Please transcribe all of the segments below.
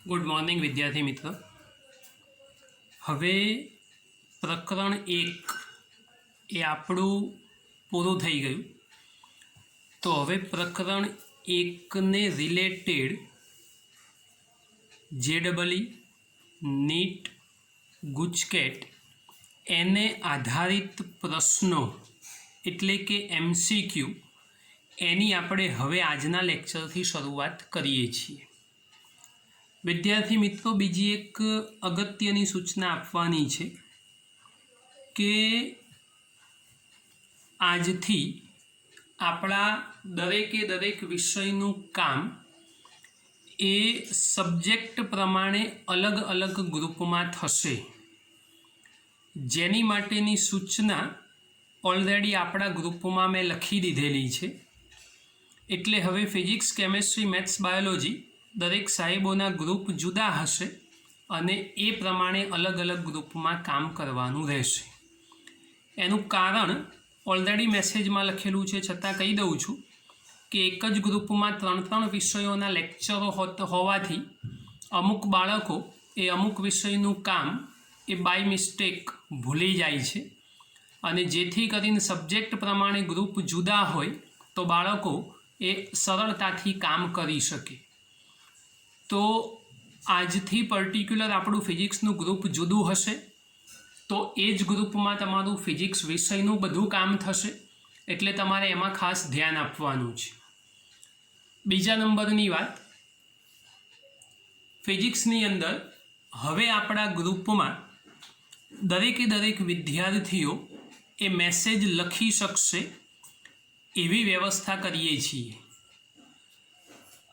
Good morning विद्यार्थी मित्र। हवे प्रकरण 1 ए आपणुं पूरुं थई गयुं। तो हवे प्रकरण 1 ने रिलेटेड JEE नीट गुजकेट एने आधारित प्रश्नों एटले के MCQ एनी आपणे हवे आजना लेक्चरथी शरूआत करीए छीए। विद्यार्थी मित्रों, बीजी एक अगत्यनी सूचना आपवानी छे के आजथी आपणा दरेके दरेक विषयनुं काम ए सब्जेक्ट प्रमाणे अलग अलग ग्रुपमां थशे, जेनी माटेनी सूचना ऑलरेडी आपणा ग्रुपमां मैं लखी दीधेली छे। एटले हवे फिजिक्स, केमिस्ट्री, मैथ्स, बायोलॉजी दरेक साहेबोना ग्रुप जुदा हशे अने ए प्रमाणे अलग अलग ग्रुपमां काम करवानुं रहेशे। एनुं कारण ऑलरेडी मेसेजमां लखेलुं छे, छतां कही दऊं छुं के एक ज ग्रुपमां 3 विषयोना लेक्चरो होवाथी अमुक बाळको ए अमुक विषयनुं काम ए बाय मिस्टेक भूली जाय छे अने जेथी करीने सब्जेक्ट प्रमाणे ग्रुप जुदा होय तो बाळको ए सरळताथी काम करी शके। तो आजथी पर्टिक्युलर आपणुं फिजिक्सनुं ग्रुप जुदुं हशे, तो ए ज ग्रुपमां तमारुं फिजिक्स विषयनुं बधुं काम थशे, एटले तमारे एमां खास ध्यान आपवानुं छे। बीजा नंबरनी वात, फिजिक्सनी अंदर हवे आपणा ग्रुपमां दरेके दरेक विद्यार्थीओ ए मेसेज लखी शकशे एवी व्यवस्था करीए छीए।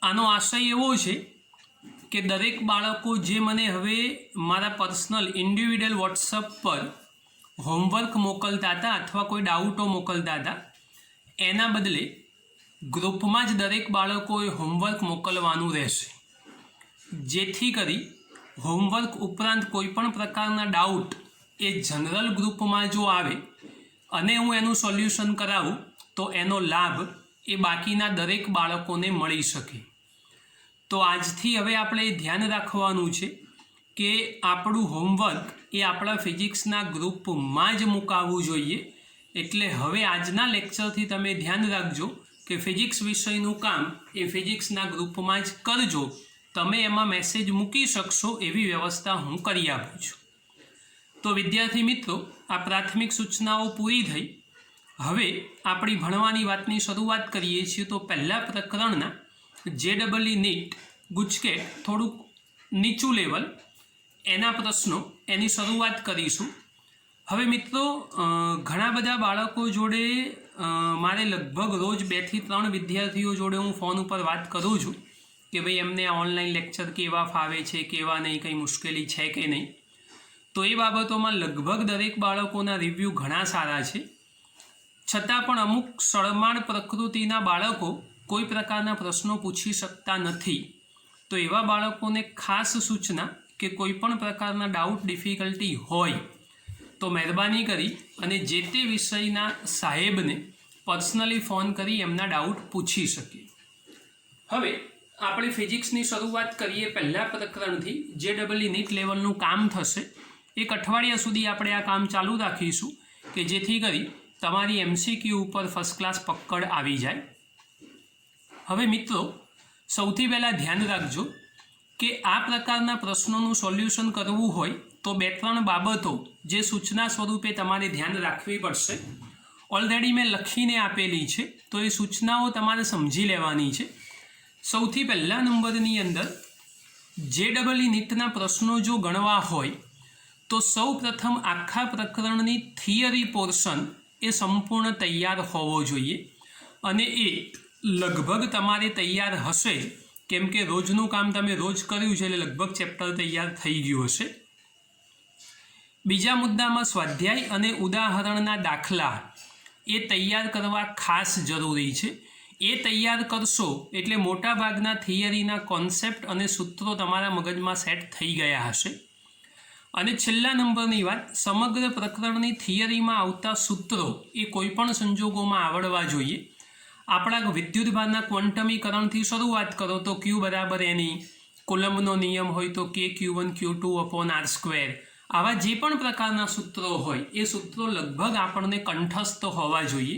आनो आशय एवो छे कि दरेक बाळको जे मने हवे मारा पर्सनल इंडिविड्युअल वॉट्सएप पर होमवर्क मोकलता था अथवा कोई डाउटो मोकलता था, एना बदले ग्रुप में ज दरेक बाळकोए होमवर्क मोकलवानुं रहेशे, जेथी करी होमवर्क उपरांत कोईपण प्रकारना डाउट ए जनरल ग्रुप में जो आवे अने हूँ एनु सोल्यूशन करावुं तो एनो लाभ ए बाकीना दरेक बाळकोने मळी शके। तो आजथी हवे आपणे ध्यान राखवानुं छे के आपणुं होमवर्क ए आपणा फिजिक्सना ग्रुपमां ज मुकाववुं जोईए। एटले हवे आजना लेक्चरथी तमे ध्यान राखजो के फिजिक्स विषयनुं काम ए फिजिक्सना ग्रुपमां ज करजो, तमे एमां मेसेज मूकी शकशो एवी व्यवस्था हूँ करी आपुं छुं। तो विद्यार्थी मित्रों, आ प्राथमिक सूचनाओ पूरी थई। हवे आपणी भणवानी वातनी शरूआत करीए छीए। तो पहला प्रकरणना JEE नीट गुजकेट थोड़ुं नीचू लेवल एना प्रश्नों एनी शरूआत करीशुं। हवे मित्रों, घणा बधा बाळको जोड़े मारे लगभग रोज 2 થી 3 विद्यार्थीओ जोड़े हूँ फोन पर बात करूँ छूँ कि भाई एमने ऑनलाइन लेक्चर केवा फावे छे, केवा नहीं, कई मुश्केली है कि नहीं। तो ये बाबतों में लगभग दरेक बाळकोना रिव्यू घणा सारा छे, छतां पण अमुक सळमाण प्रकृतिना बाळको कोई प्रकारना प्रश्नों पूछी सकता नहीं। तो एवा बाळकोने खास सूचना कि कोईपण प्रकारना डाउट डिफिकल्टी होय तो मेहरबानी करी अने जे ते विषयना साहेबने पर्सनली फोन करी एमना डाउट पूछी शके। हवे आपणे फिजिक्सनी शरूआत करीए पहला प्रकरणथी। JEE नीट लेवलनुं काम थशे। एक अठवाडिया सुधी आपणे आ काम चालू राखीशुं कि जेथी करी तमारी MCQ पर फर्स्ट क्लास पकड़ आवी जाए। हवे मित्रों, सौथी पहला ध्यान राखजो कि आ प्रकारना प्रश्नों सोल्यूशन करवुं होय तो 2-3 बाबतों जे सूचना स्वरूपे तमारे ध्यान राखवी पड़शे। ऑलरेडी मैं लखीने आपेली छे, तो ये सूचनाओं तमारे समझी लेवानी छे। सौथी पहला नंबरनी अंदर JEE नीटना प्रश्नों जो गणवा होय तो सौ प्रथम आखा प्रकरणनी थियरी पोर्शन ए संपूर्ण तैयार होवो जोईए अने ए लगभग तमारे तैयार हशे, केम के रोजनुं काम तमे रोज कर्युं छे एटले लगभग चेप्टर तैयार थई गयुं हशे। बीजा मुद्दामां स्वाध्याय अने उदाहरणना दाखला ए तैयार करवा खास जरूरी छे। ए तैयार करशो एटले मोटा भागना थियरीना कॉन्सेप्ट अने सूत्रों तमारा मगजमां सेट थई गया हशे। अने छेल्ला नंबरनी वात, समग्र प्रकरणनी थियरीमां आवता सूत्रों ए कोईपण संजोगोमां आवडवा जोईए। आपणा विद्युतभारना क्वोंटमीकरणथी शरूआत करो तो Q बराबर एनी કુલમ્બનો નિયમ હોય તો K(Q1Q2)/r². આવા જે પણ પ્રકારના સૂત્રો હોય એ સૂત્રો લગભગ આપણને કંઠસ્થ હોવા જોઈએ.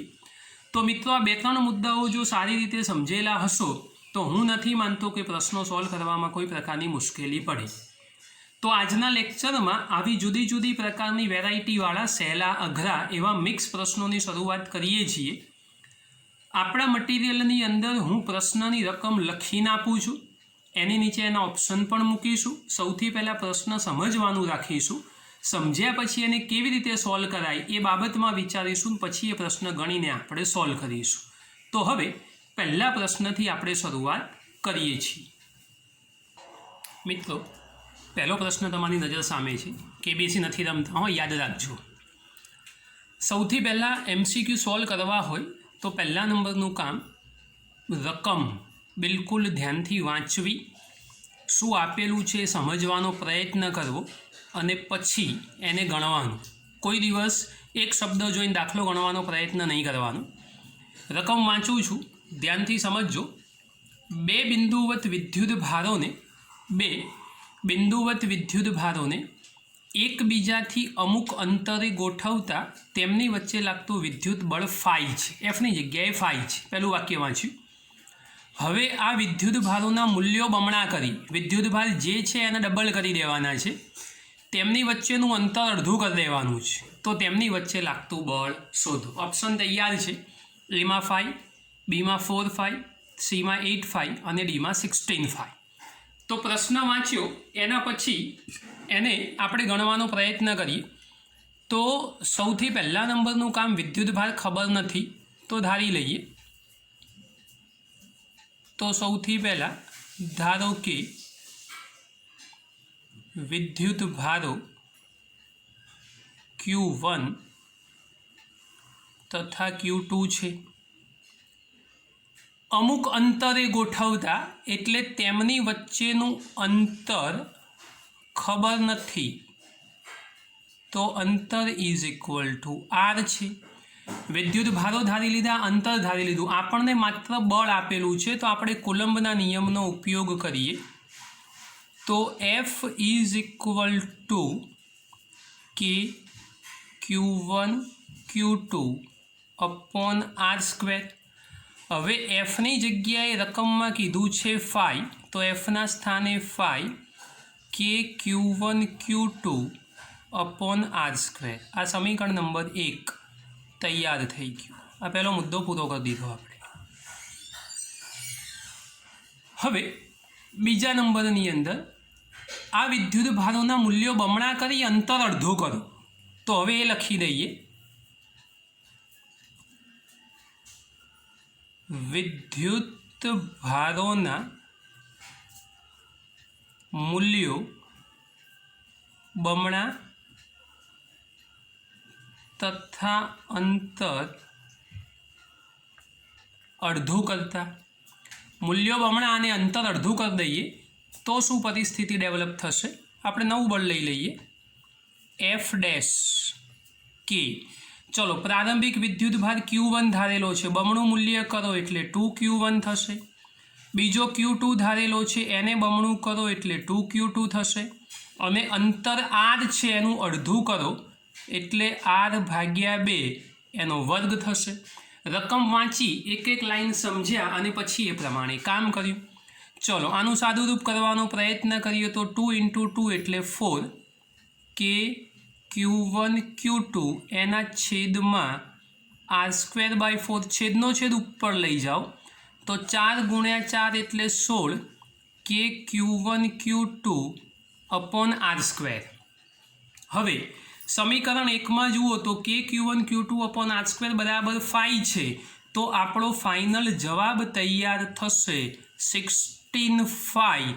તો મિત્રો આ 2-3 મુદ્દાઓ જો સારી રીતે સમજેલા હશો તો હું નથી માનતો કે પ્રશ્નો સોલ્વ કરવામાં કોઈ પ્રકારની મુશ્કેલી પડે. તો આજના લેક્ચરમાં આવી જુદી જુદી પ્રકારની વેરાયટીવાળા સહેલા અઘરા એવા મિક્સ પ્રશ્નોની શરૂઆત કરીએ છીએ. આપણા મટીરિયલની અંદર હું પ્રશ્નની રકમ લખીને આપું છું, એની નીચે એના ઓપ્શન પણ મૂકીશું. સૌથી પહેલાં પ્રશ્ન સમજવાનું રાખીશું, સમજ્યા પછી એને કેવી રીતે સોલ્વ કરાય એ બાબતમાં વિચારીશું, પછી એ પ્રશ્ન ગણીને આપણે સોલ્વ કરીશું. તો હવે પહેલા પ્રશ્નથી આપણે શરૂઆત કરીએ છીએ. મિત્રો પહેલો પ્રશ્ન તમારી નજર સામે છે. કેબીસી નથી રમતા હો, યાદ રાખજો. સૌથી પહેલાં MCQ સોલ્વ કરવા હોય તો પહેલા નંબરનું કામ રકમ બિલકુલ ધ્યાનથી વાંચવી, શું આપેલું છે સમજવાનો પ્રયત્ન કરવો અને પછી એને ગણવાનું. કોઈ દિવસ એક શબ્દ જોઈને દાખલો ગણવાનો પ્રયત્ન નહીં કરવાનો. રકમ વાંચું છું, ધ્યાનથી સમજજો. બે બિંદુવત વિદ્યુત ભારોને એકબીજાથી અમુક અંતરે ગોઠવતા તેમની વચ્ચે લાગતું વિદ્યુત બળ ફાઈ છે. એફની જગ્યાએ ફાઈ છે. પહેલું વાક્ય વાંચ્યું. હવે આ વિદ્યુત ભારોના મૂલ્યો બમણા કરી, વિદ્યુત ભાર જે છે એને ડબલ કરી દેવાના છે, તેમની વચ્ચેનું અંતર અડધું કરી દેવાનું છે. તો તેમની વચ્ચે લાગતું બળ શોધો. ઓપ્શન તૈયાર છે. એમાં 5, બીમાં 4 5, સીમાં 8 5 અને ડીમાં 16 5. તો પ્રશ્ન વાંચ્યો એના પછી એને આપણે ગણવાનો પ્રયત્ન કરીએ. તો સૌથી પહેલા નંબરનું કામ વિદ્યુત ભાર ખબર નથી તો ધારી લઈએ. તો સૌથી પહેલાં ધારો કે વિદ્યુત ભારો Q1 તથા Q2 છે. અમુક અંતરે ગોઠવતા એટલે તેમની વચ્ચેનું અંતર ખબર નથી, તો અંતર ઇઝ ઇક્વલ ટુ R છે. વિદ્યુત ભારો ધારી લીધા, અંતર ધારી લીધું, આપણને માત્ર બળ આપેલું છે તો આપણે કુલમ્બના નિયમનો ઉપયોગ કરીએ. તો F is equal two K(Q1Q2)/r². હવે એફની જગ્યાએ રકમમાં કીધું છે 5, તો એફના સ્થાને 5 K(Q1Q2)/r². આ સમીકરણ નંબર 1 તૈયાર થઈ ગયું. આ પહેલો મુદ્દો પૂરો કરી દીધો આપણે. હવે બીજા નંબરની અંદર આ વિદ્યુત ભારોના મૂલ્યો બમણા કરી અંતર અડધું કરો. તો હવે એ લખી દઈએ. વિદ્યુત ભારોના મૂલ્યો બમણા તથા અંતર અડધું કરતા. મૂલ્યો બમણા અને અંતર અડધું કરી દઈએ તો શું પરિસ્થિતિ ડેવલપ થશે? આપણે નવું બળ લઈ લઈએ, F' K. ચલો, પ્રારંભિક વિદ્યુત ભાર Q1 ધારેલો છે, બમણું મૂલ્ય કરો એટલે 2Q1 થશે. બીજો Q2 ધારેલો છે, એને બમણું કરો એટલે 2Q2 થશે. અને અંતર R છે એનું અડધું કરો એટલે R/2 એનો વર્ગ થશે. રકમ વાંચી એક એક લાઈન સમજ્યા અને પછી એ પ્રમાણે કામ કર્યું. ચલો, આનું સાદુરૂપ કરવાનો પ્રયત્ન કરીએ તો 2 × 2 એટલે 4 K(Q1Q2) એના છેદમાં R²/4, છેદનો છેદ ઉપર લઈ જાઓ તો 4 × 4 એટલે 16 K(Q1Q2)/r². હવે સમીકરણ 1માં જુઓ તો K(Q1Q2)/r² બરાબર 5 છે. તો આપણો ફાઇનલ જવાબ તૈયાર થશે 16 5.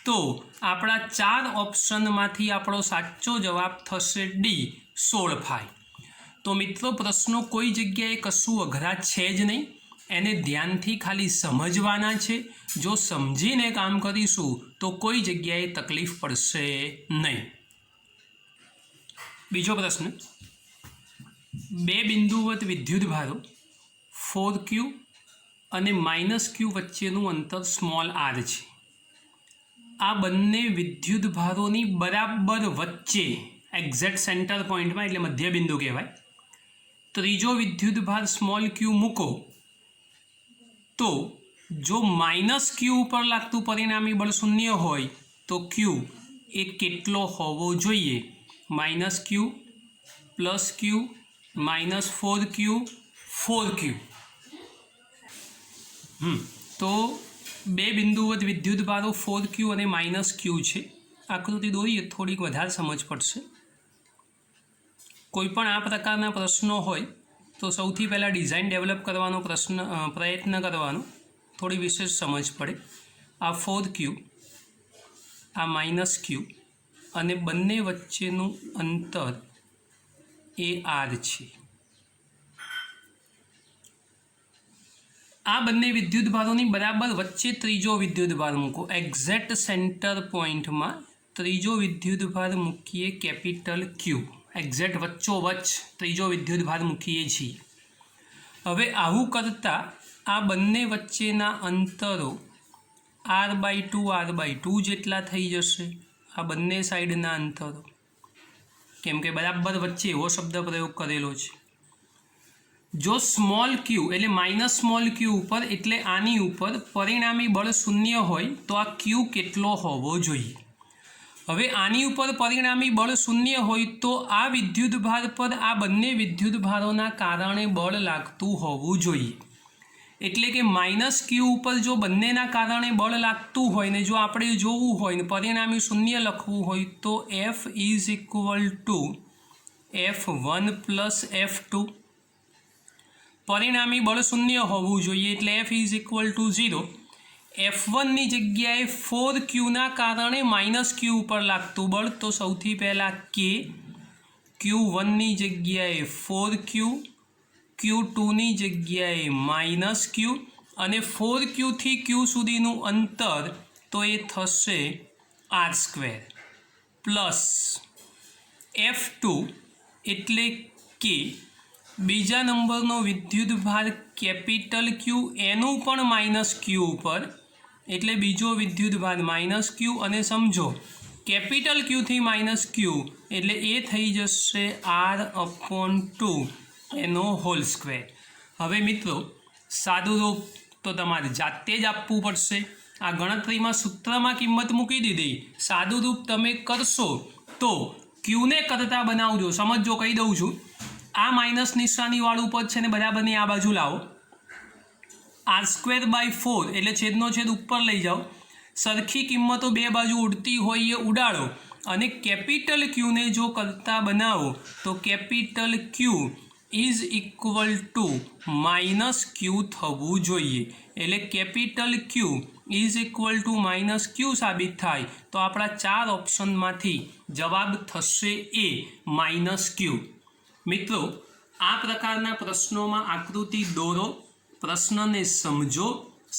તો આપણા 4 ઓપ્શનમાંથી આપણો સાચો જવાબ થશે ડી 16 5. તો મિત્રો પ્રશ્નો કોઈ જગ્યાએ કશું અઘરા છે જ નહીં, એને ધ્યાનથી ખાલી સમજવાના છે. જો સમજીને કામ કરીશું તો કોઈ જગ્યાએ તકલીફ પડશે નહીં. બીજો પ્રશ્ન, બે બિંદુવત વિદ્યુત ભારો 4Q અને -Q વચ્ચેનું અંતર r છે. આ બંને વિદ્યુત ભારોની બરાબર વચ્ચે એક્ઝેક્ટ સેન્ટર પોઈન્ટમાં એટલે મધ્યબિંદુ કહેવાય ત્રીજો વિદ્યુત ભાર સ્મોલ ક્યુ મૂકો તો જો માઇનસ ક્યુ ઉપર લાગતું પરિણામી બળ શૂન્ય હોય તો ક્યુ એ કેટલો હોવો જોઈએ? માઇનસ ક્યુ પ્લસ ક્યુ -4q 4q. તો બે બિંદુવત વિદ્યુત ભારો 4q અને -q છે. આકૃતિ દોરીએ થોડીક વધારે સમજ પડશે. કોઈ પણ આ પ્રકારના પ્રશ્નો હોય તો સૌથી પહેલાં ડિઝાઇન ડેવલપ કરવાનો પ્રયત્ન કરવાનો, થોડી વિશેષ સમજ પડે. આ 4q, આ -q અને બંને વચ્ચેનું અંતર એ r છે. આ બંને વિદ્યુત ભારોની બરાબર વચ્ચે ત્રીજો વિદ્યુત ભાર મૂકો. એક્ઝેક્ટ સેન્ટર પોઈન્ટમાં ત્રીજો વિદ્યુત ભાર મૂકીએ કેપિટલ ક્યુ. એક્ઝેક્ટ વચ્ચોવચ્ચ ત્રીજો વિદ્યુત ભાર મૂકીએ છીએ. હવે આવું કરતાં આ બંને વચ્ચેના અંતરો r/2 જેટલા થઈ જશે. આ બંને સાઈડના અંતરો, કેમ કે બરાબર વચ્ચે એવો શબ્દ પ્રયોગ કરેલો છે. જો સ્મોલ ક્યુ એટલે માઇનસ સ્મોલ ક્યુ ઉપર એટલે આની ઉપર પરિણામી બળ શૂન્ય હોય તો આ ક્યુ કેટલો હોવો જોઈએ? હવે આની ઉપર પરિણામી બળ શૂન્ય હોય તો આ વિદ્યુત ભાર પર આ બંને વિદ્યુત ભારોના કારણે બળ લાગતું હોવું જોઈએ. એટલે કે માઇનસ ક્યુ ઉપર જો બંનેના કારણે બળ લાગતું હોય ને જો આપણે જોવું હોય ને પરિણામી શૂન્ય લખવું હોય તો F = F1 + F2. પરિણામી બળ શૂન્ય હોવું જોઈએ એટલે F = 0. F1ની જગ્યાએ 4qના કારણે -q ઉપર લાગતું બળ, તો સૌથી પહેલાં K, Q1ની જગ્યાએ 4q, Q2ની જગ્યાએ -q અને 4q થી q સુધીનું અંતર તો એ થશે r² પ્લસ F2 એટલે કે બીજા નંબરનો વિદ્યુત ભાર કેપિટલ ક્યુ એનું પણ -q ઉપર એટલે બીજો વિદ્યુત ભાર -q અને સમજો કેપિટલ ક્યુથી -q એટલે એ થઈ જશે r/2 એનો હોલ સ્ક્વેર. હવે મિત્રો સાદું રૂપ તો તમારે જાતે જ આપવું પડશે. આ ગણતરીમાં સૂત્રમાં કિંમત મૂકી દીધી. સાદું રૂપ તમે કરશો તો ક્યુને કરતા બનાવજો. સમજો, કહી દઉં છું. આ માઇનસ નિશાનીવાળું પદ છે ને બરાબરની આ બાજુ લાવો. r²/4 એટલે છેદનો છેદ ઉપર લઈ જાઓ. સરખી કિંમતો બે બાજુ ઉડતી હોય એ ઉડાડો અને કેપિટલ ક્યુને જો કરતા બનાવો તો કેપિટલ ક્યુ = -q થવું જોઈએ. એટલે કેપિટલ ક્યુ = -q સાબિત થાય તો આપણા 4 ઓપ્શનમાંથી જવાબ થશે એ -q. મિત્રો, આ પ્રકારના પ્રશ્નોમાં આકૃતિ દોરો, પ્રશ્નને સમજો,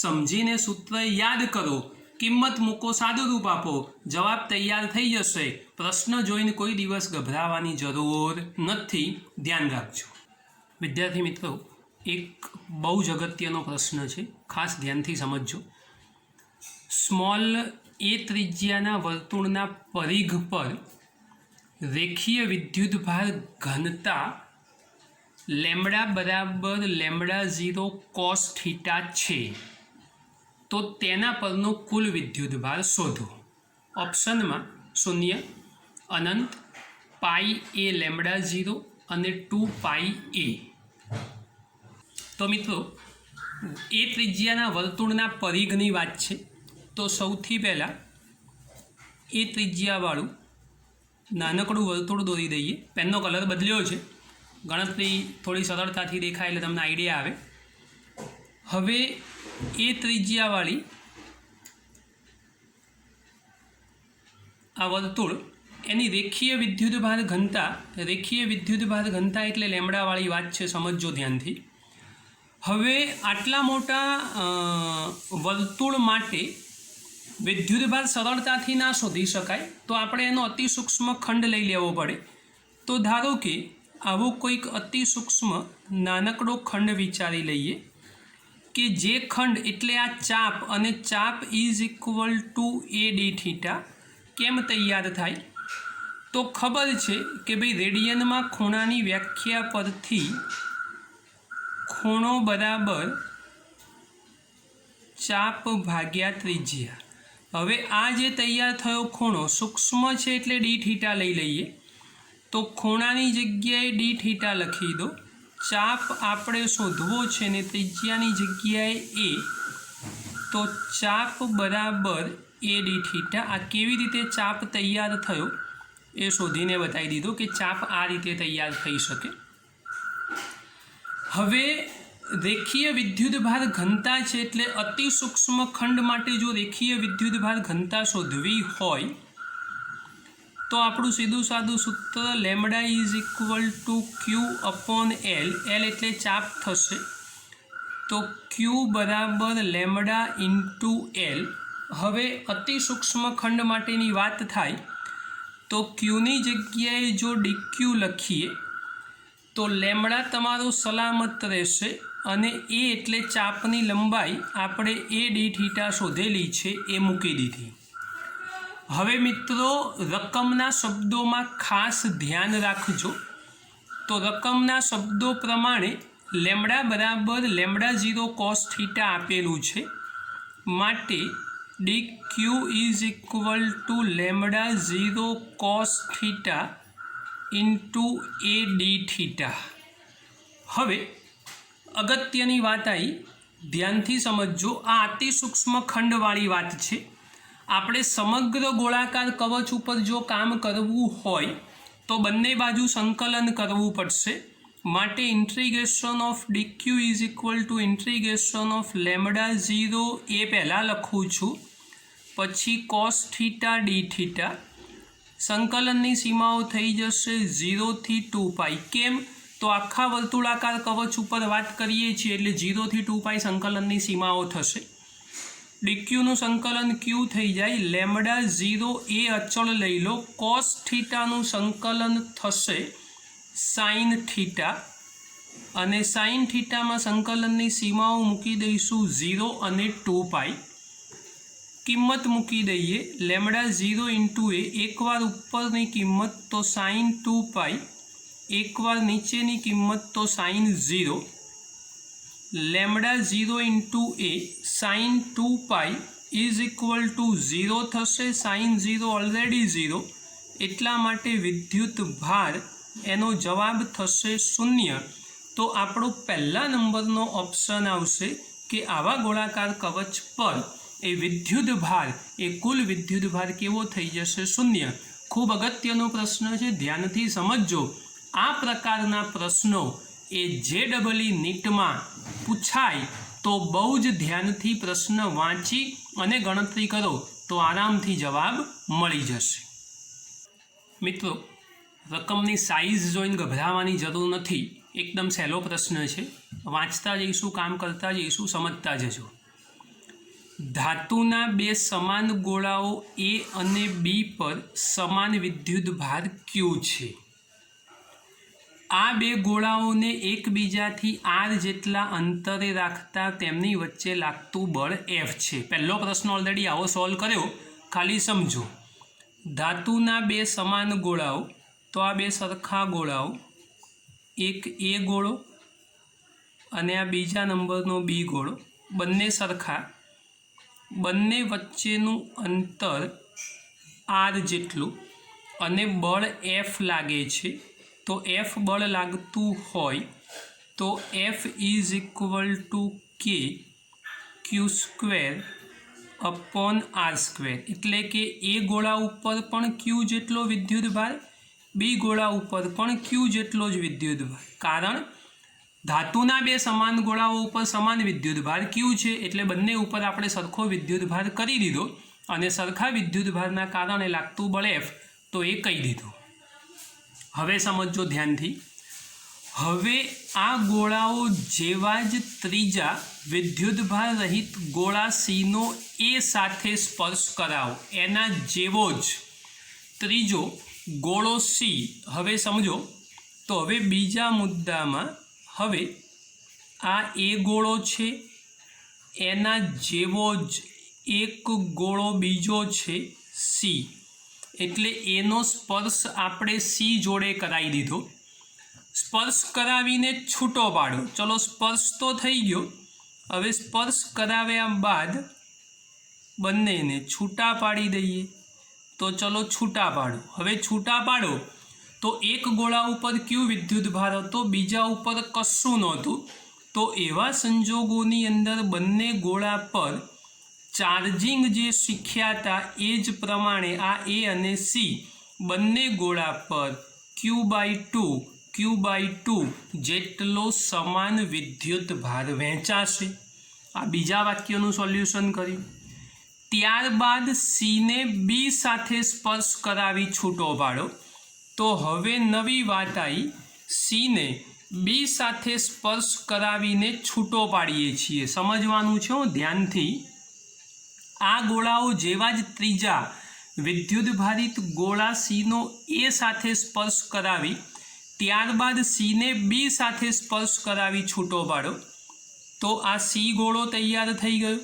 સમજીને સૂત્ર યાદ કરો, કિંમત મૂકો, સાદું રૂપ આપો, જવાબ તૈયાર થઈ જશે. પ્રશ્ન જોઈને કોઈ દિવસ ગભરાવાની જરૂર નથી. ધ્યાન રાખજો. વિદ્યાર્થી મિત્રો, એક બહુ જ અગત્યનો પ્રશ્ન છે, ખાસ ધ્યાનથી સમજજો. સ્મોલ a ત્રિજ્યાના વર્તુળના પરિઘ પર રેખીય વિદ્યુત ભાર ઘનતા λ = λ0 cos θ છે, તો તેના પરનો કુલ વિદ્યુત ભાર શોધો. ઓપ્શનમાં 0, અનંત, πa λ0 અને 2πa. તો મિત્રો, એ ત્રિજ્યાના વર્તુળના પરિઘની વાત છે. તો સૌથી પહેલાં એ ત્રિજ્યાવાળું નાનકડું વર્તુળ દોરી દઈએ. પેનનો કલર બદલ્યો છે, ગણતરી થોડી સરળતાથી દેખાય એટલે તમને આઈડિયા આવે. હવે એ ત્રિજ્યાવાળી આ વર્તુળ એની રેખીય વિદ્યુત ભાર ઘનતા એટલે લેમડાવાળી વાત છે, સમજજો ધ્યાનથી. હવે આટલા મોટા વર્તુળ માટે વિદ્યુત ભાર સરળતાથી ના શોધી શકાય, તો આપણે એનો અતિ સૂક્ષ્મ ખંડ લઈ લેવો પડે. તો ધારો કે આવો કોઈક અતિ સૂક્ષ્મ નાનકડો ખંડ વિચારી લઈએ. કે જે ખંડ એટલે આ ચાપ અને ચાપ is equal two A D theta કેમ તૈયાર થાય? તો ખબર છે કે ભાઈ રેડિયનમાં ખૂણાની વ્યાખ્યા પરથી ખૂણો બરાબર ચાપ ભાગ્યા ત્રિજ્યા. હવે આ જે તૈયાર થયો ખૂણો સૂક્ષ્મ છે એટલે ડી થીટા લઈ લઈએ. તો ખૂણાની જગ્યાએ ડી થીટા લખી દો. ચાપ આપણે શોધવો છે ને ત્રિજ્યાની જગ્યાએ એ, તો ચાપ બરાબર એ ડી થીટા. આ કેવી રીતે ચાપ તૈયાર થયો એ શોધીને બતાવી દીધો કે ચાપ આ રીતે તૈયાર થઈ શકે. હવે રેખીય વિદ્યુતભાર ઘનતા છે એટલે અતિ સૂક્ષ્મ ખંડ માટે જો રેખીય વિદ્યુતભાર ઘનતા શોધવી હોય તો આપણું સીધું સાદું સૂત્ર lambda is equal two Q upon L. L એટલે ચાપ થશે, તો ક્યુ બરાબર લેમડા ઇન્ટુ એલ. હવે અતિ સૂક્ષ્મ ખંડ માટેની વાત થાય તો ક્યુની જગ્યાએ જો ડીક્યુ લખીએ તો લેમડા તમારો સલામત રહેશે અને એ એટલે ચાપની લંબાઈ આપણે એ ડી થીટા શોધેલી છે એ મૂકી દીધી. હવે મિત્રો રકમના શબ્દોમાં ખાસ ધ્યાન રાખજો. તો રકમના શબ્દો પ્રમાણે લેમડા બરાબર લેમડા 0 કોસ થીટા આપેલું છે, માટે D Q is equal two lambda 0 cos theta into A D theta. હવે અગત્યની વાત આવી, ધ્યાનથી સમજજો. આ અતિ સૂક્ષ્મ ખંડવાળી વાત છે. આપણે સમગ્ર ગોળાકાર કવચ ઉપર જો કામ કરવું હોય તો બંને બાજુ સંકલન કરવું પડશે. માટે integration of D Q is equal two integration of lambda 0 એ પહેલાં લખું છું, પછી કોસ થીટા ડી થીટા. સંકલનની સીમાઓ થઈ જશે 0 થી 2π. કેમ? તો આખા વર્તુળાકાર કવચ ઉપર વાત કરીએ છીએ એટલે 0 થી 2π સંકલનની સીમાઓ થશે. ડીક્યુનું સંકલન ક્યુ થઈ જાય, લેમડા 0 એ અચળ લઈ લો. કોસ થીટાનું સંકલન થશે સાઇન થીટા, અને સાઇન થીટામાં સંકલનની સીમાઓ મૂકી દઈશું 0 અને 2π. કિંમત મૂકી દઈએ લેમડા 0 ઇન્ટુ એ. એકવાર ઉપરની કિંમત તો સાઇન 2π, એકવાર નીચેની કિંમત તો sine 0. Lambda 0 into a sine 2π is equal to 0 થશે. સાઇન 0 ઓલરેડી 0, એટલા માટે વિદ્યુત ભાર એનો જવાબ થશે 0. તો આપણો પહેલા નંબરનો ઓપ્શન આવશે કે આવા ગોળાકાર કવચ પર એ વિદ્યુત ભાર, એ કુલ વિદ્યુત ભાર કેવો થઈ જશે? 0. ખૂબ અગત્યનો પ્રશ્ન છે, ધ્યાનથી સમજજો. આ પ્રકારના પ્રશ્નો એ JEE નીટમાં પૂછાય તો બહુ જ ધ્યાનથી પ્રશ્ન વાંચી અને ગણતરી કરો તો આરામથી જવાબ મળી જશે. મિત્રો રકમની સાઇઝ જોઈને ગભરાવાની જરૂર નથી. એકદમ સહેલો પ્રશ્ન છે. વાંચતા જઈશું, કામ કરતા જઈશું, સમજતા જજો. ધાતુના બે સમાન ગોળાઓ એ અને બી પર સમાન વિદ્યુત ભાર ક્યુ છે. આ બે ગોળાઓને એકબીજાથી r જેટલા અંતરે રાખતા તેમની વચ્ચે લાગતું બળ F છે. પહેલો પ્રશ્ન ઓલરેડી આવો સોલ્વ કર્યો, ખાલી સમજો. ધાતુના બે સમાન ગોળાઓ, તો આ બે સરખા ગોળાઓ, એક એ ગોળો અને આ બીજા નંબરનો બી ગોળો, બંને સરખા. બંને વચ્ચેનું અંતર r જેટલું અને બળ F લાગે છે. તો F બળ લાગતું હોય તો F ઇઝ ઇક્વલ ટુ કે Q square upon R square. એટલે કે એ ગોળા ઉપર પણ ક્યુ જેટલો વિદ્યુત ભાર, બી ગોળા ઉપર પણ ક્યુ જેટલો જ વિદ્યુત ભાર. કારણ ધાતુના બે સમાન ગોળાઓ ઉપર સમાન વિદ્યુત ભાર ક્યુ છે એટલે બંને ઉપર આપણે સરખો વિદ્યુત ભાર કરી દીધો અને સરખા વિદ્યુત ભારના કારણે લાગતું બળ F તો એ કહી દીધું. હવે સમજો ધ્યાનથી. હવે આ ગોળાઓ જેવા જ ત્રીજા વિદ્યુતભાર રહિત ગોળા સીનો એ સાથે સ્પર્શ કરાવો, એના જેવો જ ત્રીજો ગોળો સી. હવે સમજો તો હવે બીજા મુદ્દામાં હવે આ એ ગોળો છે એના જેવો જ એક ગોળો બીજો છે સી, એટલે એનો સ્પર્શ આપણે સી જોડે કરાવી દીધો. સ્પર્શ કરાવીને છૂટો પાડો. ચલો સ્પર્શ તો થઈ ગયો. હવે સ્પર્શ કરાવ્યા બાદ બંનેને છૂટા પાડી દઈએ. તો ચલો છૂટા પાડો. હવે છૂટા પાડો તો એક ગોળા ઉપર ક્યુ વિદ્યુતભાર હતો, બીજા ઉપર કશું નહોતું. તો એવા સંજોગોની અંદર બંને ગોળા પર ચાર્જિંગ જે શીખ્યા હતા એ જ પ્રમાણે આ એ અને સી બંને ગોળા પર Q/2 જેટલો સમાન વિદ્યુતભાર વહેંચાશે. આ બીજા વાક્યનું સોલ્યુશન કર્યું. ત્યારબાદ સીને બી સાથે સ્પર્શ કરાવી છૂટો પાડો. તો હવે નવી વાત આવી, સીને બી સાથે સ્પર્શ કરાવીને છૂટો પાડીએ છીએ. સમજવાનું છે ધ્યાનથી. આ ગોળાઓ જેવા જ ત્રીજા વિદ્યુતભારિત ગોળા સીનો એ સાથે સ્પર્શ કરાવી ત્યારબાદ સીને બી સાથે સ્પર્શ કરાવી છૂટો પાડો. તો આ સી ગોળો તૈયાર થઈ ગયો,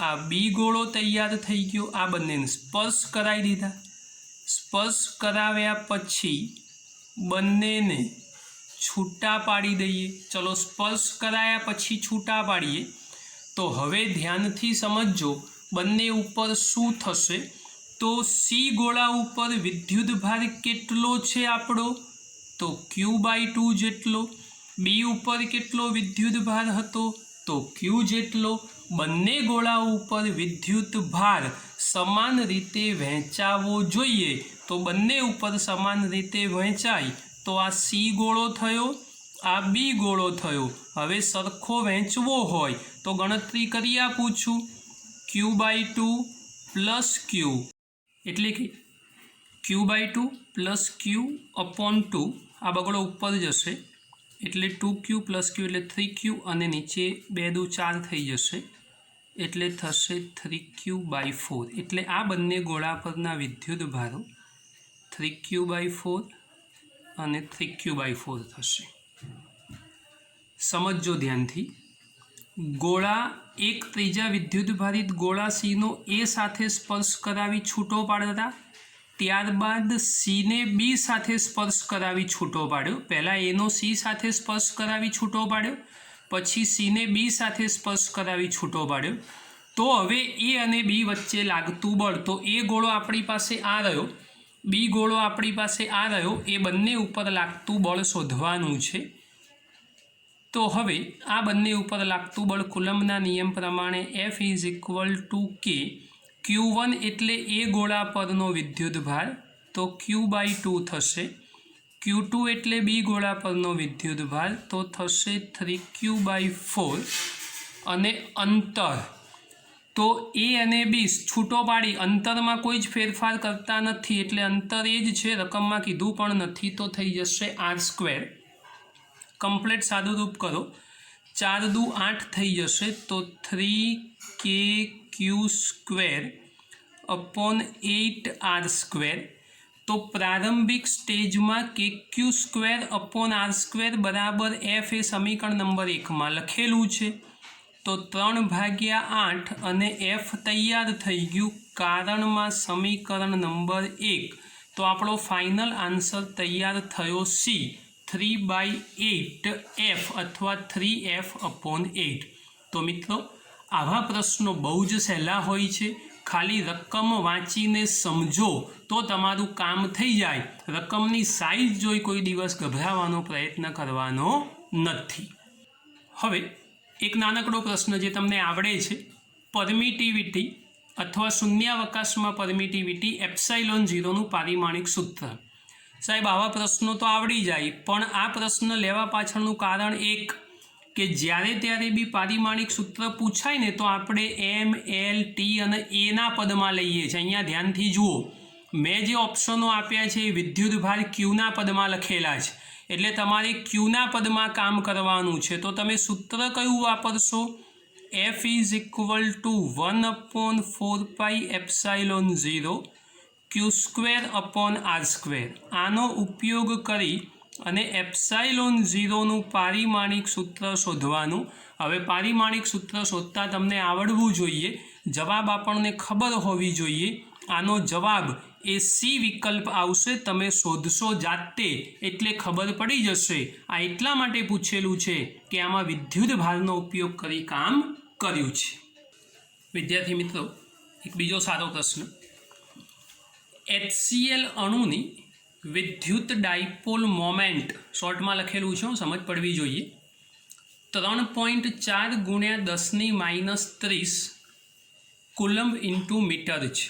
આ બી ગોળો તૈયાર થઈ ગયો. આ બંનેને સ્પર્શ કરાવી દીધા. સ્પર્શ કરાવ્યા પછી બંનેને છૂટા પાડી દઈએ. ચલો સ્પર્શ કરાયા પછી છૂટા પાડીએ. તો હવે ધ્યાનથી સમજો બંને ઉપર શું થશે. તો સી ગોળા ઉપર વિદ્યુતભાર કેટલો છે આપણો? તો Q/2 જેટલો. બી ઉપર કેટલો વિદ્યુતભાર હતો? તો Q જેટલો. બંને ગોળાઓ ઉપર વિદ્યુતભાર સમાન રીતે વહેંચાવો જોઈએ. તો બંને ઉપર સમાન રીતે વહેંચાય તો આ સી ગોળો થયો, આ બી ગોળો થયો. હવે સરખો વહેંચવો હોય તો ગણતરી કરી આપું છું. Q/2 + Q એટલે કે Q/2 + Q/2. આ બગડો ઉપર જશે એટલે 2Q + Q એટલે 3Q અને નીચે 2 દુ 4 થઈ જશે એટલે થશે 3Q/4. એટલે આ બંને ગોળા પરના વિદ્યુતભારો 3Q/4 અને 3Q/4 થશે. સમજો ધ્યાનથી. ગોળા એક ત્રીજા વિદ્યુતભારિત ગોળા સીનો એ સાથે સ્પર્શ કરાવી છૂટો પાડતા, ત્યારબાદ સીને બી સાથે સ્પર્શ કરાવી છૂટો પાડ્યો. પહેલાં એનો સી સાથે સ્પર્શ કરાવી છૂટો પાડ્યો, પછી સીને બી સાથે સ્પર્શ કરાવી છૂટો પાડ્યો. તો હવે એ અને બી વચ્ચે લાગતું બળ, તો એ ગોળો આપણી પાસે આ રહ્યો, બી ગોળો આપણી પાસે આ રહ્યો. એ બંને ઉપર લાગતું બળ શોધવાનું છે. તો હવે આ બંને ઉપર લાગતું બળ કુલમ્બના નિયમ પ્રમાણે F = K. Q1 એટલે એ ગોળા પરનો વિદ્યુતભાર, તો Q/2 થશે. Q2 એટલે બી ગોળા પરનો વિદ્યુતભાર, તો થશે 3Q/4. અને અંતર, તો એ અને બી છૂટો પાડી અંતરમાં કોઈ જ ફેરફાર કરતા નથી એટલે અંતર એ જ છે, રકમમાં કીધું પણ નથી. તો થઈ જશે R². કમ્પ્લીટ સાદું રૂપ કરો. 4 દુ 8 થઈ જશે તો 3KQ²/8R². તો પ્રારંભિક સ્ટેજમાં KQ²/R² બરાબર F એ સમીકરણ નંબર 1માં લખેલું છે. તો 3/8 અને F તૈયાર થઈ ગયું કારણમાં સમીકરણ નંબર 1. તો આપણો ફાઇનલ આન્સર તૈયાર થયો સી 3/8F અથવા 3F/8. તો મિત્રો આવા પ્રશ્નો બહુ જ સહેલા હોય છે. ખાલી રકમ વાંચીને સમજો તો તમારું કામ થઈ જાય. રકમની સાઇઝ જોઈ કોઈ દિવસ ગભરાવાનો પ્રયત્ન કરવાનો નથી. હવે એક નાનકડો પ્રશ્ન જે તમને આવડે છે, પરમિટિવિટી અથવા શૂન્યાવકાશમાં પરમિટિવિટી ε0નું પારિમાણિક સૂત્ર. સાહેબ આવા પ્રશ્નો તો આવડી જાય, પણ આ પ્રશ્ન લેવા પાછળનું કારણ એક કે જ્યારે ત્યારે બી પારિમાણિક સૂત્ર પૂછાય ને તો આપણે M, L, T અને એના પદમાં લઈએ છીએ. અહીંયા ધ્યાનથી જુઓ, મેં જે ઓપ્શનો આપ્યા છે એ વિદ્યુતભાર Qના પદમાં લખેલા છે, એટલે તમારે Qના પદમાં કામ કરવાનું છે. તો તમે સૂત્ર કયું વાપરશો? F = 1/4πε0 Q²/R². આનો ઉપયોગ કરી અને ε0નું પારિમાણિક સૂત્ર શોધવાનું. હવે પારિમાણિક સૂત્ર શોધતા તમને આવડવું જોઈએ, જવાબ આપણને ખબર હોવી જોઈએ. આનો જવાબ એ સી વિકલ્પ આવશે. તમે શોધશો જાતે એટલે ખબર પડી જશે. આ એટલા માટે પૂછેલું છે કે આમાં વિદ્યુત ભારનો ઉપયોગ કરી કામ કર્યું છે. વિદ્યાર્થી મિત્રો, એક બીજો સારો પ્રશ્ન. HCl અણુની વિદ્યુત ડાયપોલ મોમેન્ટ શોર્ટમાં લખેલું છે, સમજ પડવી જોઈએ. 3.4 × 10⁻³ કુલમ્બ ઇન્ટુ મીટર છે.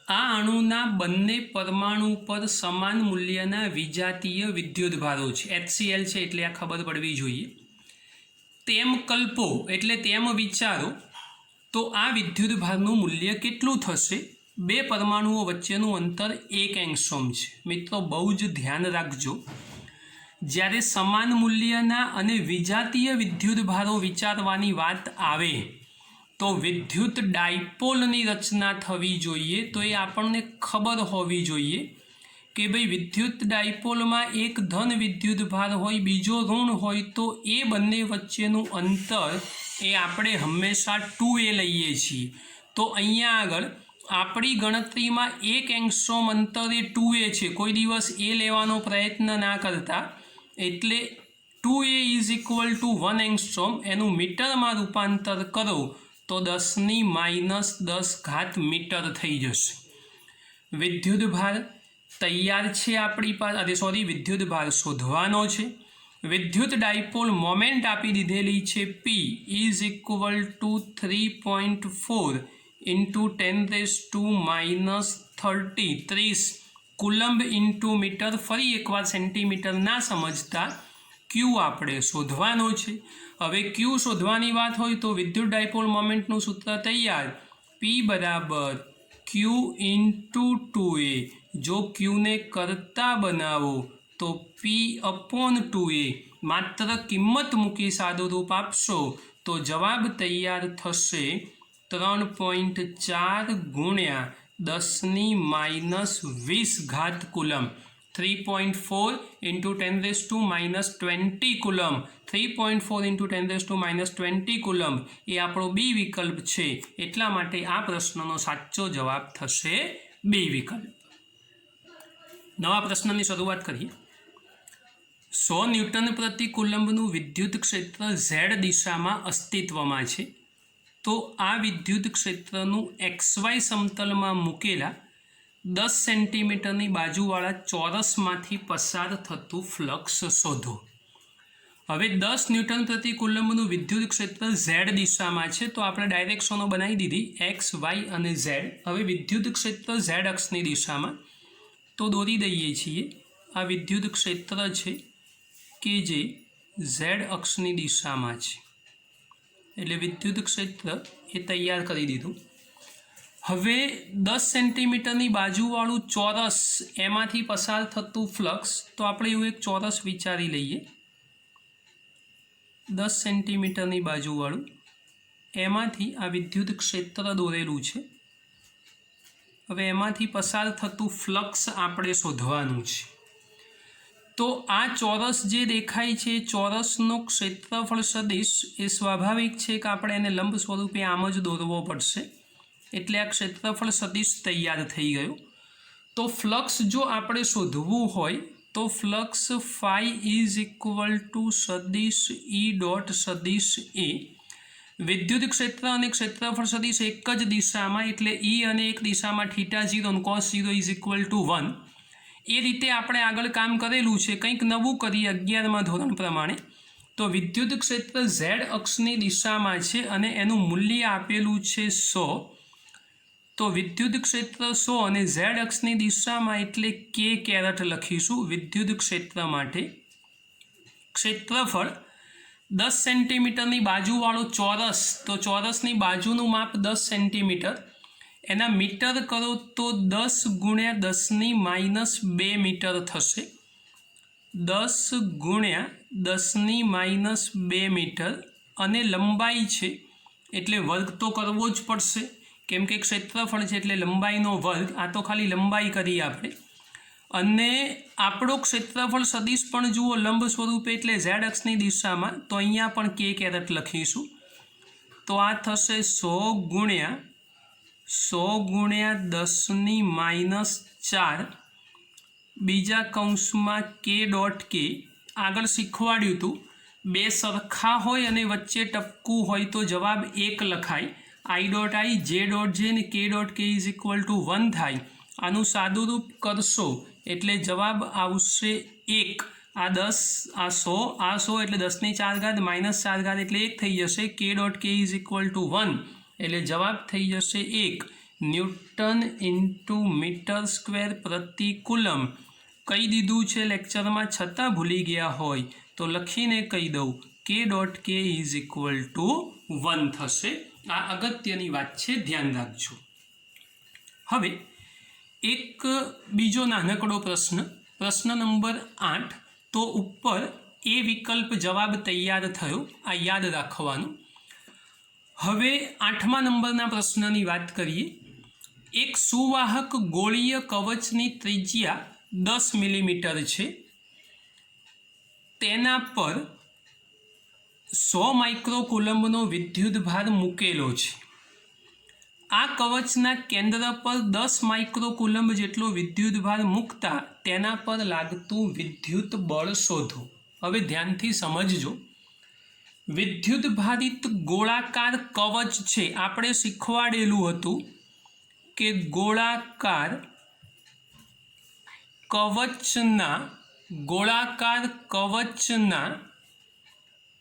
આ અણુના બંને પરમાણુ પર સમાન મૂલ્યના વિજાતીય વિદ્યુતભારો છે. HCl છે એટલે આ ખબર પડવી જોઈએ. તેમ કલ્પો એટલે તેમ વિચારો તો આ વિદ્યુતભારનું મૂલ્ય કેટલું થશે? બે પરમાણુઓ વચ્ચેનું અંતર 1 એંગસ્ટ્રોમ છે. મિત્રો બહુ જ ધ્યાન રાખજો, જ્યારે સમાન મૂલ્યના અને વિજાતીય વિદ્યુતભારો વિચારવાની વાત આવે તો વિદ્યુત ડાયપોલની રચના થવી જોઈએ. તો એ આપણને ખબર હોવી જોઈએ કે ભાઈ વિદ્યુત ડાયપોલમાં એક ધન વિદ્યુતભાર હોય, બીજો ઋણ હોય, તો એ બંને વચ્ચેનું અંતર એ આપણે હંમેશા 2a લઈએ છીએ. તો અહીંયા આગળ આપણી ગણતરીમાં 1 એંગસ્ટ્રોમ અંતર એ 2a છે. કોઈ દિવસ એ લેવાનો પ્રયત્ન ના કરતા. એટલે 2a = 1 એંગસ્ટ્રોમ. એનું મીટરમાં રૂપાંતર કરો તો 10⁻10 મીટર થઈ જશે. વિદ્યુતભાર તૈયાર છે આપણી પાસે, વિદ્યુતભાર શોધવાનો છે. વિદ્યુત ડાયપોલ મોમેન્ટ આપી દીધેલી છે P = 3.4 × 10⁻30 કુલમ્બ ઇન્ટુ મીટર. ફરી એકવાર સેન્ટીમીટર ના સમજતા ક્યુ આપણે શોધવાનો છે. હવે ક્યુ શોધવાની વાત હોય તો વિદ્યુત ડાયપોલ મોમેન્ટનું સૂત્ર તૈયાર. P = Q × 2a. જો ક્યુને કરતા બનાવો તો P/2a. માત્ર કિંમત મૂકી સાદું રૂપ આપશો તો જવાબ તૈયાર થશે 3.4 × 10⁻20 કુલમ્બ. 3.4 × 10⁻20 કુલમ્બ. 3.4 × 10⁻20 કુલમ્બ એ આપણો બી વિકલ્પ છે. એટલા માટે આ પ્રશ્નનો સાચો જવાબ થશે બી વિકલ્પ. નવા પ્રશ્નની શરૂઆત કરીએ. 100 ન્યૂટન પ્રતિ કુલમ્બનું વિદ્યુત ક્ષેત્ર Z દિશામાં અસ્તિત્વમાં છે. તો આ વિદ્યુત ક્ષેત્રનું XY સમતલમાં મૂકેલા 10 સેન્ટીમીટરની બાજુવાળા ચોરસમાંથી પસાર થતું ફ્લક્સ શોધો. હવે 10 ન્યૂટન પ્રતિ કુલમ્બનું વિદ્યુત ક્ષેત્ર Z દિશામાં છે. તો આપણે ડાયરેક્શનો બનાવી દીધી X, Y અને Z. હવે વિદ્યુત ક્ષેત્ર Z અક્ષની દિશામાં તો દોરી દઈએ છીએ. આ વિદ્યુત ક્ષેત્ર છે કે જે Z અક્ષની દિશામાં છે. એટલે વિદ્યુત ક્ષેત્ર એ તૈયાર કરી દીધું. હવે 10 સેન્ટીમીટરની બાજુવાળું ચોરસ, એમાંથી પસાર થતું ફ્લક્સ. તો આપણે એવું એક ચોરસ વિચારી લઈએ. 10 સેન્ટીમીટરની બાજુવાળું, એમાંથી આ વિદ્યુત ક્ષેત્ર દોરેલું છે. હવે એમાંથી પસાર થતું ફ્લક્સ આપણે શોધવાનું છે. તો આ ચોરસ જે દેખાય છે, ચોરસનો ક્ષેત્રફળ સદિશ એ સ્વાભાવિક છે કે આપણે એને લંબ સ્વરૂપે આમ જ દોરવો પડશે. એટલે આ ક્ષેત્રફળ સદિશ તૈયાર થઈ ગયો. તો ફ્લક્સ જો આપણે શોધવું હોય તો ફ્લક્સ phi = સદિશ E ડોટ સદિશ A. વિદ્યુત ક્ષેત્ર અને ક્ષેત્રફળ સદિશ એક જ દિશામાં, એટલે E અને એક દિશામાં θ0 અને cos 0 = 1. એ રીતે આપણે આગળ કામ કરેલું છે. કંઈક નવું કરીએ 11મા ધોરણ પ્રમાણે. તો વિદ્યુત ક્ષેત્ર Z અક્ષની દિશામાં છે અને એનું મૂલ્ય આપેલું છે 100. તો વિદ્યુત ક્ષેત્ર 100 અને Z અક્ષની દિશામાં એટલે K કેરેટ લખીશું વિદ્યુત ક્ષેત્ર માટે. ક્ષેત્રફળ 10 સેન્ટીમીટરની બાજુવાળો ચોરસ. તો ચોરસની બાજુનું માપ 10 સેન્ટીમીટર. એના મીટર કરો તો 10 × 10⁻2 મીટર થશે. 10 × 10⁻2 મીટર. અને લંબાઈ છે એટલે વર્ગ તો કરવો જ પડશે, કેમ કે ક્ષેત્રફળ છે એટલે લંબાઈનો વર્ગ. આ તો ખાલી લંબાઈ કરી આપણે. અને આપણો ક્ષેત્રફળ સદિશ પણ જુઓ લંબ સ્વરૂપે એટલે ઝેડ અક્ષની દિશામાં, તો અહીંયા પણ k કેરેટ લખીશું. તો આ થશે 100 ગુણ્યા 10⁻⁴ બીજા કૌંસમાં k ડોટ k. આગળ શીખવાડ્યું હતું બે સરખા હોય અને વચ્ચે ટપકું હોય તો જવાબ 1 લખાય. i dot i, j dot j અને k dot k is equal two 1 થાય. આનું સાદુરૂપ કરશો એટલે જવાબ આવશે 1. આ 10, આ 100 એટલે 10⁴ -4 એટલે 1 થઈ જશે. k dot k is equal two 1 એટલે જવાબ થઈ જશે 1 ન્યૂટન ઇન્ટુ મીટર સ્ક્વેર પ્રતિ કુલમ. કહી દીધું છે લેક્ચરમાં, છતાં ભૂલી ગયા હોય તો લખીને કહી દઉં, k dot k is equal two 1 થશે. આ અગત્યની વાત છે, ધ્યાન રાખજો. હવે એક બીજો નાનકડો પ્રશ્ન, પ્રશ્ન નંબર 8. તો ઉપર એ વિકલ્પ જવાબ તૈયાર થયો, આ યાદ રાખવાનું. હવે 8મા નંબરના પ્રશ્નની વાત કરીએ. એક સુવાહક ગોળીય કવચની ત્રિજ્યા 10 મિલીમીટર છે. તેના પર 100 માઇક્રોકુલમ્બનો વિદ્યુતભાર મૂકેલો છે. આ કવચના કેન્દ્ર પર 10 માઇક્રોકુલમ્બ જેટલો વિદ્યુતભાર મૂકતા તેના પર લાગતું વિદ્યુત બળ શોધો. હવે ધ્યાનથી સમજજો. વિદ્યુતભારિત ગોળાકાર કવચ છે. આપણે શીખવાડેલું હતું કે ગોળાકાર કવચના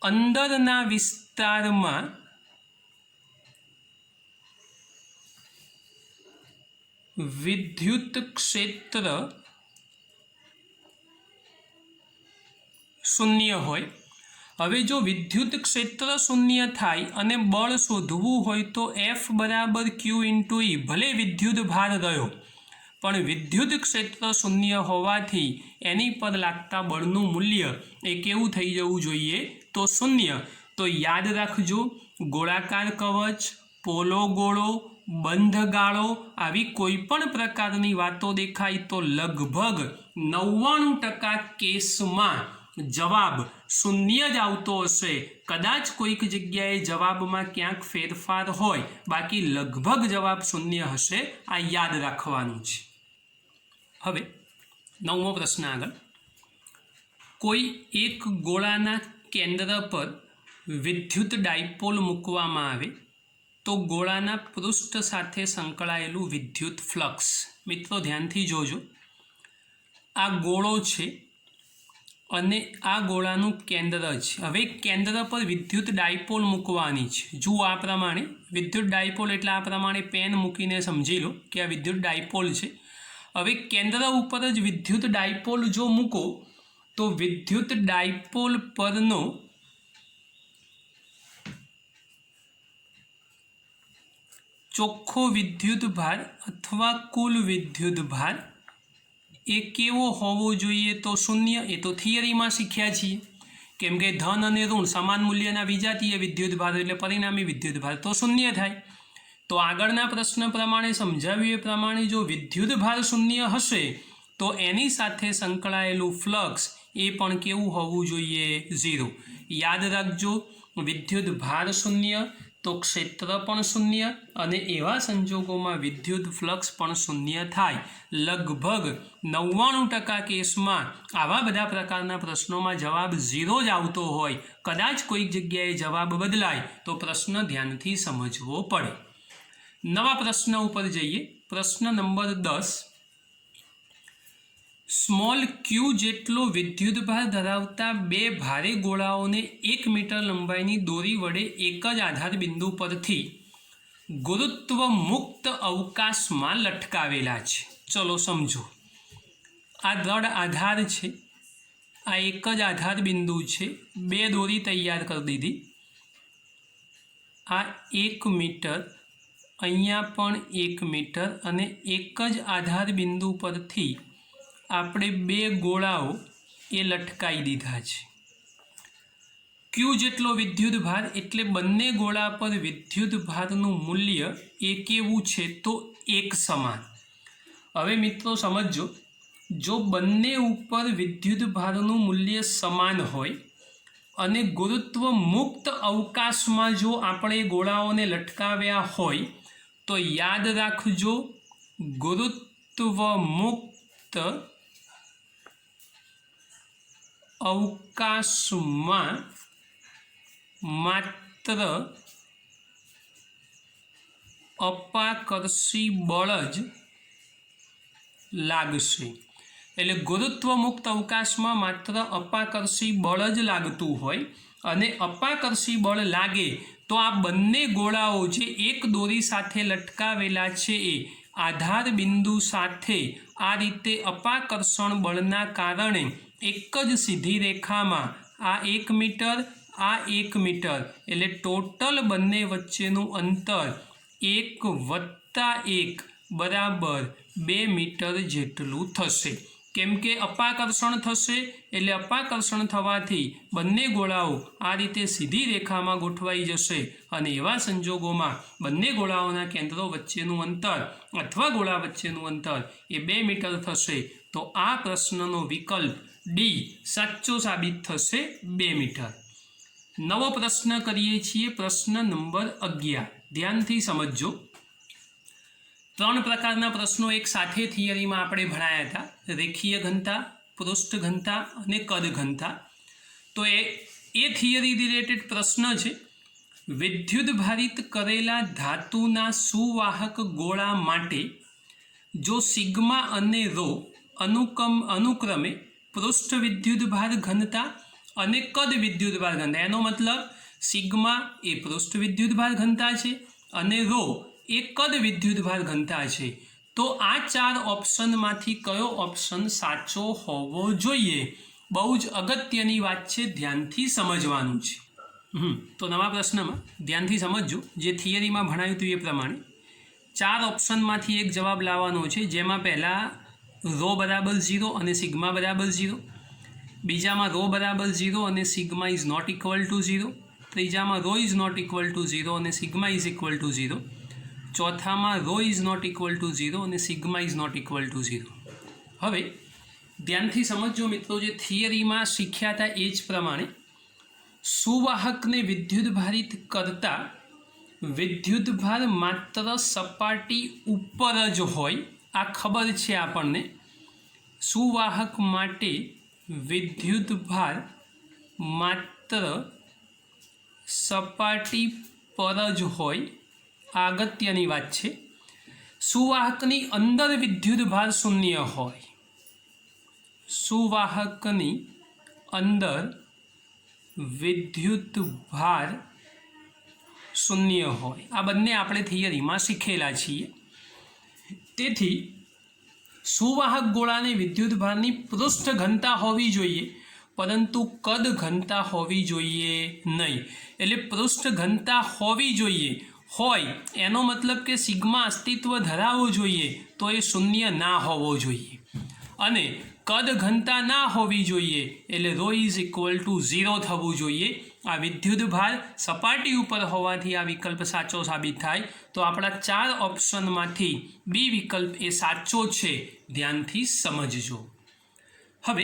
અંદરના વિસ્તારમાં વિદ્યુત ક્ષેત્ર શૂન્ય હોય. હવે જો વિદ્યુત ક્ષેત્ર શૂન્ય થાય અને બળ શોધવું હોય તો F બરાબર Q ઇન્ટુ E. ભલે વિદ્યુત ભાર રહ્યો પણ વિદ્યુત ક્ષેત્ર શૂન્ય હોવાથી એની પર લાગતા બળનું મૂલ્ય એ કેવું થઈ જવું જોઈએ? તો શૂન્ય. તો યાદ રાખજો, ગોળાકાર કવચ, પોલો ગોળો, બંધ ગાળો આવી કોઈ પણ પ્રકારની વાતો દેખાય તો લગભગ 99% કેસમાં જવાબ શૂન્ય જ આવતો હશે. કદાચ કોઈક જગ્યાએ જવાબમાં ક્યાંક ફેરફાર હોય, બાકી લગભગ જવાબ શૂન્ય હશે. આ યાદ રાખવાનું છે. હવે 9મો પ્રશ્ન આગળ. કોઈ એક ગોળાના કેન્દ્ર પર વિદ્યુત ડાયપોલ મૂકવામાં આવે તો ગોળાના પૃષ્ઠ સાથે સંકળાયેલું વિદ્યુત ફ્લક્સ. મિત્રો ધ્યાનથી જોજો. આ ગોળો છે અને આ ગોળાનું કેન્દ્ર છે. હવે કેન્દ્ર પર વિદ્યુત ડાયપોલ મૂકવાની છે. જુઓ આ પ્રમાણે વિદ્યુત ડાયપોલ એટલે આ પ્રમાણે પેન મૂકીને સમજી લો કે આ વિદ્યુત ડાયપોલ છે. હવે કેન્દ્ર ઉપર જ વિદ્યુત ડાયપોલ જો મૂકો તો વિદ્યુત ડાયપોલ પરનો ચોખ્ખો વિદ્યુત ભાર અથવા કુલ વિદ્યુત ભાર એ કેવો હોવો જોઈએ? તો શૂન્ય. એ તો થિયરીમાં શીખ્યા છીએ, કેમ કે ધન અને ઋણ સમાન મૂલ્યના વિજાતીય વિદ્યુત ભાર એટલે પરિણામી વિદ્યુત ભાર તો શૂન્ય થાય. તો આગળના પ્રશ્ન પ્રમાણે સમજાવ્યું એ પ્રમાણે જો વિદ્યુત ભાર શૂન્ય હશે તો એની સાથે સંકળાયેલું ફ્લક્સ એ પણ કેવું હોવું જોઈએ? 0. યાદ રાખજો, વિદ્યુત ભાર શૂન્ય તો ક્ષેત્ર પણ શૂન્ય અને એવા સંજોગોમાં વિદ્યુત ફ્લક્સ પણ શૂન્ય થાય. લગભગ 99% કેસમાં આવા બધા પ્રકારના પ્રશ્નોમાં જવાબ 0 જ આવતો હોય. કદાચ કોઈક જગ્યાએ જવાબ બદલાય તો પ્રશ્ન ધ્યાનથી સમજવો પડે. નવા પ્રશ્ન ઉપર જઈએ. પ્રશ્ન નંબર 10. સ્મોલ ક્યુ જેટલો વિદ્યુતભાર ધરાવતા બે ભારે ગોળાઓને 1 મીટર લંબાઈની દોરી વડે એક જ આધાર બિંદુ પરથી ગુરુત્વ મુક્ત અવકાશમાં લટકાવેલા છે. ચલો સમજો. આ દળ આધાર છે, આ એક જ આધાર બિંદુ છે. બે દોરી તૈયાર કરી દીધી. આ 1 મીટર, અહીંયા પણ 1 મીટર અને એક જ આધાર બિંદુ પરથી આપણે બે ગોળાઓ એ લટકાઈ દીધા છે. ક્યુ જેટલો વિદ્યુત ભાર એટલે બંને ગોળા પર વિદ્યુત ભારનું મૂલ્ય એ કેવું છે? તો એક સમાન. હવે મિત્રો સમજો, જો બંને ઉપર વિદ્યુત ભારનું મૂલ્ય સમાન હોય અને ગુરુત્વ મુક્ત અવકાશમાં જો આપણે ગોળાઓને લટકાવ્યા હોય તો યાદ રાખજો ગુરુત્વ મુક્ત અવકાશમાં માત્ર અપાકર્ષી બળ જ લાગશે. એટલે ગુરુત્વ મુક્ત અવકાશમાં માત્ર અપાકર્ષી બળ જ લાગતું હોય અને અપાકર્ષી બળ લાગે તો આ બંને ગોળાઓ જે એક દોરી સાથે લટકાવેલા છે એ આધાર બિંદુ સાથે આ રીતે અપાકર્ષણ બળના કારણે એક જ સીધી રેખામાં આ 1 મીટર આ 1 મીટર એટલે ટોટલ બંને વચ્ચેનું અંતર 1 + 1 બરાબર 2 મીટર જેટલું થશે. કેમ કે અપાકર્ષણ થશે એટલે અપાકર્ષણ થવાથી બંને ગોળાઓ આ રીતે સીધી રેખામાં ગોઠવાઈ જશે અને એવા સંજોગોમાં બંને ગોળાઓના કેન્દ્રો વચ્ચેનું અંતર અથવા ગોળા વચ્ચેનું અંતર એ 2 મીટર થશે. તો આ પ્રશ્નનો વિકલ્પ ડી સાચો સાબિત થશે 2 મીટર. નવો પ્રશ્ન કરીએ છીએ, પ્રશ્ન નંબર 11. ધ્યાનથી સમજજો. 3 પ્રકારના પ્રશ્નો એક સાથે થિયરીમાં આપણે ભણાયા હતા, રેખીય ઘનતા, પૃષ્ઠ ઘનતા અને કદ ઘનતા. તો એ થિયરી રિલેટેડ પ્રશ્ન છે. વિદ્યુત ભારિત કરેલા ધાતુના સુવાહક ગોળા માટે જો સિગ્મા અને રો અનુક્રમે પૃષ્ઠ વિદ્યુતભાર ઘનતા અને કદ વિદ્યુતભાર ઘનતા, એનો મતલબ સિગ્મા એ પૃષ્ઠ વિદ્યુતભાર ઘનતા છે અને રો એ કદ વિદ્યુતભાર ઘનતા છે. તો આ 4 ઓપ્શનમાંથી કયો ઓપ્શન સાચો હોવો જોઈએ? બહુ જ અગત્યની વાત છે, ધ્યાનથી સમજવાનું છે. તો નવા પ્રશ્નમાં ધ્યાનથી સમજજો. જે થિયરીમાં ભણાવ્યું હતું એ પ્રમાણે 4 ઓપ્શનમાંથી એક જવાબ લાવવાનો છે, જેમાં પહેલાં રો બરાબર 0 અને સિગ્મા બરાબર 0, બીજામાં રો બરાબર 0 અને sigma is not equal to 0, ત્રીજામાં rho is not equal to 0 અને સિગ્મા ઇઝ ઇક્વલ ટુ 0, ચોથામાં rho is not equal to 0 અને sigma is not equal to 0. હવે ધ્યાનથી સમજજો મિત્રો, જે થિયરીમાં શીખ્યા હતા એ જ પ્રમાણે સુવાહકને વિદ્યુત ભારિત કરતા વિદ્યુતભાર માત્ર સપાટી ઉપર જ હોય, આ ખબર છે આપણને. સુવાહક માટે વિદ્યુતભાર માત્ર સપાટી પર જ હોય, આ અગત્યની વાત છે. સુવાહકની અંદર વિદ્યુતભાર શૂન્ય હોય, સુવાહકની અંદર વિદ્યુતભાર શૂન્ય હોય, આ બંને આપણે થિયરીમાં શીખેલા છીએ. તેથી સુવાહક ગોળાને વિદ્યુતભારની પૃષ્ઠ ઘનતા હોવી જોઈએ, પરંતુ કદ ઘનતા હોવી જોઈએ નહીં. એટલે પૃષ્ઠ ઘનતા હોવી જોઈએ હોય એનો મતલબ કે સિગ્મા અસ્તિત્વ ધરાવવો જોઈએ, તો એ શૂન્ય ના હોવો જોઈએ. અને કદ ઘનતા ના હોવી જોઈએ એટલે રો ઇઝ ઇક્વલ ટુ 0 થવું જોઈએ. આ વિદ્યુતભાર સપાટી ઉપર હોવાથી આ વિકલ્પ સાચો સાબિત થાય. તો આપણા 4 ઓપ્શનમાંથી બી વિકલ્પ એ સાચો છે, ધ્યાનથી સમજજો. હવે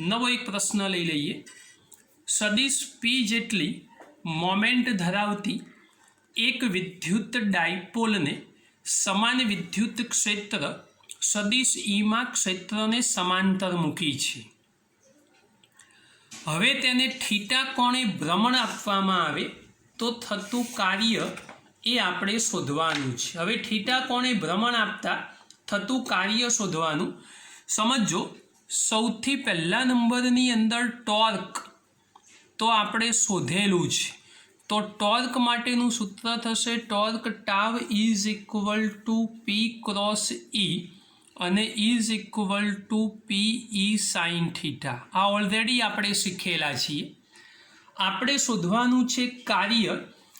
નવો એક પ્રશ્ન લઈ લઈએ. સદિશ પી જેટલી મોમેન્ટ ધરાવતી એક વિદ્યુત ડાયપોલને સમાન વિદ્યુત ક્ષેત્ર સદિશ ઈમાં ક્ષેત્રને સમાંતર મૂકી છે. હવે તેને થીટા કોણે ભ્રમણ આપવામાં આવે તો થતું કાર્ય એ આપણે શોધવાનું છે. હવે થીટા કોણે ભ્રમણ આપતા થતું કાર્ય શોધવાનું. સમજો, સૌથી પહેલા નંબરની અંદર ટોર્ક તો આપણે શોધેલું છે. તો ટોર્ક માટેનું સૂત્ર થશે torque tau is equal to P cross E અને is equal to P E sine theta. આ ઓલરેડી આપણે શીખેલા છીએ. આપણે શોધવાનું છે કાર્ય.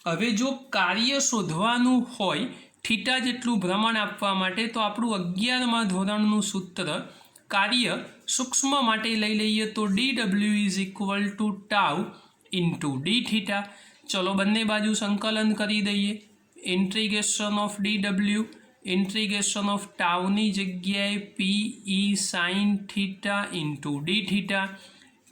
હવે જો કાર્ય શોધવાનું હોય થીટા જેટલું ભ્રમણ આપવા માટે, તો આપણું 11મા ધોરણનું સૂત્ર કાર્ય સૂક્ષ્મ માટે લઈ લઈએ તો dw is equal to tau into D theta. ચલો બંને બાજુ સંકલન કરી દઈએ. Integration of dw integration of ટાઉની જગ્યાએ PE sine theta into D theta.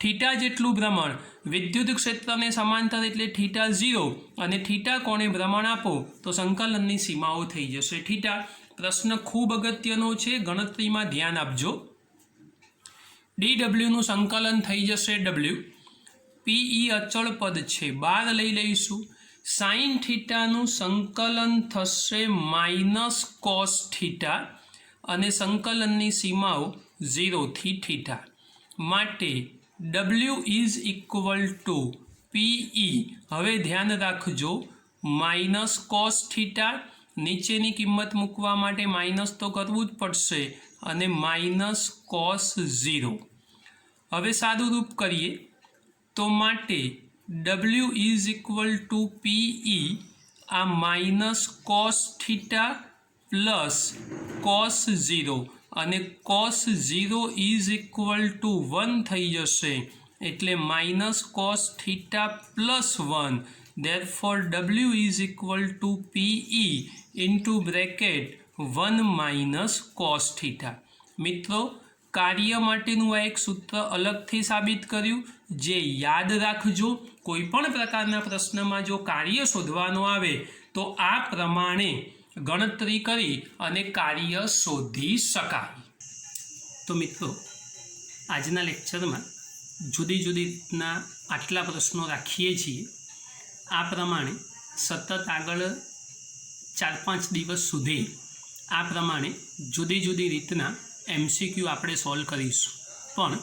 Theta જેટલું ભ્રમણ વિદ્યુત ક્ષેત્રને સમાંતર એટલે થીટા 0 અને થીટા કોણે ભ્રમણ આપો તો સંકલનની સીમાઓ થઈ જશે થીટા. પ્રશ્ન ખૂબ અગત્યનો છે, ગણતરીમાં ધ્યાન આપજો. dw નું સંકલન થઈ જશે w. PE અચળ પદ છે, 12 લઈ લઈશું. સાઇન થીટાનું સંકલન થશે માઇનસ કોસ થીટા અને સંકલનની સીમાઓ 0 થી થીટા. માટે w is equal two PE. હવે ધ્યાન રાખજો, માઇનસ કોસ થીટા, નીચેની કિંમત મૂકવા માટે માઇનસ તો કરવું જ પડશે, અને માઇનસ કોસ 0. હવે સાદું રૂપ કરીએ તો માટે w is equal two PE આ minus cos theta plus cos 0 અને કોસ 0 ઇઝ ઇક્વલ ટુ 1 થઈ જશે, એટલે minus cos theta plus 1. Therefore w is equal two PE into bracket 1 minus cos theta. મિત્રો, કાર્ય માટેનું આ એક સૂત્ર અલગથી સાબિત કર્યું, જે યાદ રાખજો. કોઈ પણ પ્રકારના પ્રશ્નમાં જો કાર્ય શોધવાનો આવે તો આ પ્રમાણે ગણતરી કરી અને કાર્ય શોધી શકાય. તો મિત્રો, આજના લેક્ચરમાં જુદી જુદી રીતના આટલા પ્રશ્નો રાખીએ છીએ. આ પ્રમાણે સતત આગળ 4-5 દિવસ સુધી આ પ્રમાણે જુદી જુદી રીતના MCQ આપણે સોલ્વ કરીશું. પણ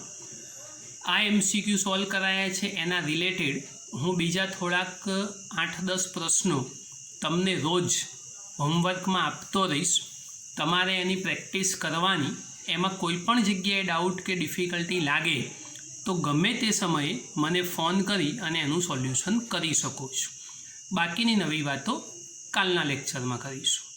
આ MCQ સોલ્વ કરાયા છે એના રિલેટેડ હું બીજા થોડાક 8-10 પ્રશ્નો તમને રોજ હોમવર્કમાં આપતો રહીશ. તમારે એની પ્રેક્ટિસ કરવાની. એમાં કોઈ પણ જગ્યાએ ડાઉટ કે ડિફિકલ્ટી લાગે તો ગમે તે સમયે મને ફોન કરી અને એનું સોલ્યુશન કરી શકો છો. બાકીની નવી વાતો કાલના લેક્ચરમાં કરીશું.